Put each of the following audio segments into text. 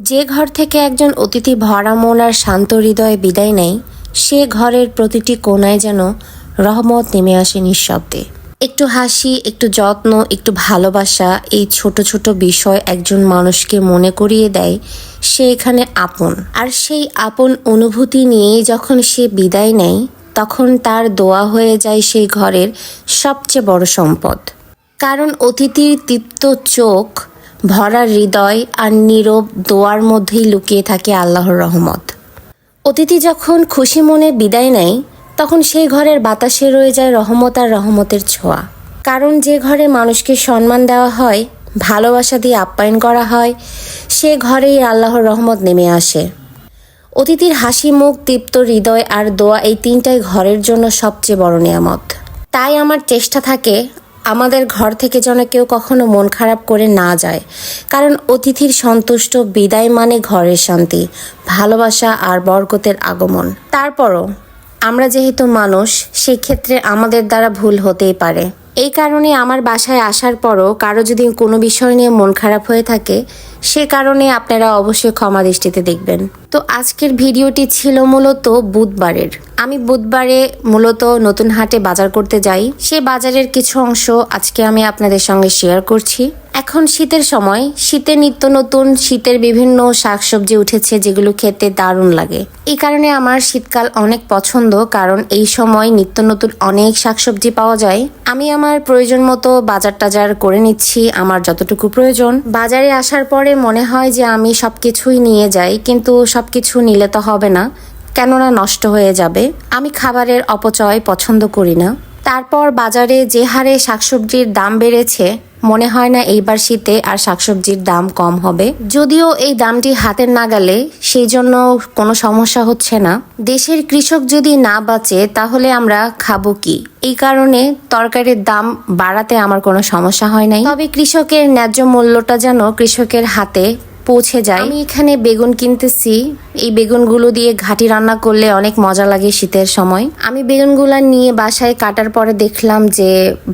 যে ঘর থেকে একজন অতিথি ভরা মন আর শান্ত হৃদয়ে বিদায় নেয়, সে ঘরের প্রতিটি কোণায় যেন রহমত নেমে আসে নিঃশব্দে। একটু হাসি, একটু যত্ন, একটু ভালোবাসা, এই ছোট ছোট বিষয় একজন মানুষকে মনে করিয়ে দেয় সে এখানে আপন। আর সেই আপন অনুভূতি নিয়ে যখন সে বিদায় নেয়, তখন তার দোয়া হয়ে যায় সেই ঘরের সবচেয়ে বড় সম্পদ। কারণ অতিথির তৃপ্ত চোখ, ভরা হৃদয় আর নীরব দোয়ার মধ্যেই লুকিয়ে থাকে আল্লাহর রহমত। অতিথি যখন খুশি মনে বিদায় নেয়, তখন সেই ঘরের বাতাসে রয়ে যায় রহমত আর রহমতের ছোঁয়া। কারণ যে ঘরে মানুষকে সম্মান দেওয়া হয়, ভালোবাসা দিয়ে আপ্যায়ন করা হয়, সে ঘরেই আল্লাহর রহমত নেমে আসে। অতিথির হাসি মুখ, তৃপ্ত হৃদয় আর দোয়া, এই তিনটাই ঘরের জন্য সবচেয়ে বড় নিয়ামত। তাই আমার চেষ্টা থাকে আমাদের ঘর থেকে যেন কেউ কখনো মন খারাপ করে না যায়। কারণ অতিথির সন্তুষ্ট বিদায় মানে ঘরের শান্তি, ভালোবাসা আর বরকতের আগমন। তারপরও আমরা যেহেতু মানুষ, সেই ক্ষেত্রে আমাদের দ্বারা ভুল হতেই পারে। এই কারণে আমার বাসায় আসার পরও কারো যদি কোনো বিষয় নিয়ে মন খারাপ হয়ে থাকে, সে কারণে আপনারা অবশ্যই ক্ষমা দৃষ্টিতে দেখবেন। তো আজকের ভিডিওটি ছিল মূলত বুধবারের। আমি বুধবারে মূলত নতুন হাটে বাজার করতে যাই। সেই বাজারের কিছু অংশ আজকে আমি আপনাদের সঙ্গে শেয়ার করছি। এখন শীতের সময়, শীতে নিত্য নতুন শীতের বিভিন্ন শাকসবজি উঠেছে যেগুলো খেতে দারুণ লাগে। এই কারণে আমার শীতকাল অনেক পছন্দ, কারণ এই সময় নিত্য নতুন অনেক শাকসবজি পাওয়া যায়। আমি আমার প্রয়োজন মতো বাজার টাজার করে নিচ্ছি, আমার যতটুকু প্রয়োজন। বাজারে আসার পরে মনে হয় যে আমি সবকিছুই নিয়ে যাই, কিন্তু সবকিছু নিলে তো হবে না, কেননা নষ্ট হয়ে যাবে। আমি খাবারের অপচয় পছন্দ করি না। তারপর বাজারে যে হারে শাকসবজির দাম বেড়েছে, মনে হয় না এইবার শীতে আর শাকসবজির দাম কম হবে। যদিও এই দামটি হাতের নাগালে, সেই জন্য কোনো সমস্যা হচ্ছে না। দেশের কৃষক যদি না বাঁচে তাহলে আমরা খাবো কি? এই কারণে তরকারির দাম বাড়াতে আমার কোনো সমস্যা হয় নাই। তবে কৃষকের ন্যায্য মূল্যটা যেন কৃষকের হাতে পৌঁছে যায়। আমি এখানে বেগুন কিনতেছি। এই বেগুনগুলো দিয়ে ঘাটি রান্না করলে অনেক মজা লাগে শীতের সময়। আমি বেগুনগুলো নিয়ে বাসায় কাটার পরে দেখলাম যে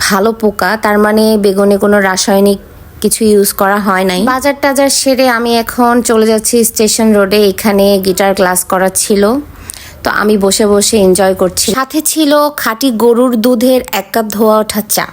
ভালো পোকা, তার মানে বেগুনে কোনো রাসায়নিক কিছু ইউজ করা হয় নাই। বাজার টাজার সেরে আমি এখন চলে যাচ্ছি স্টেশন রোডে। এখানে গিটার ক্লাস করা ছিল, তো আমি বসে বসে এনজয় করছি। সাথে ছিল খাঁটি গরুর দুধের 1 কাপ ধোয়া ওঠা চা।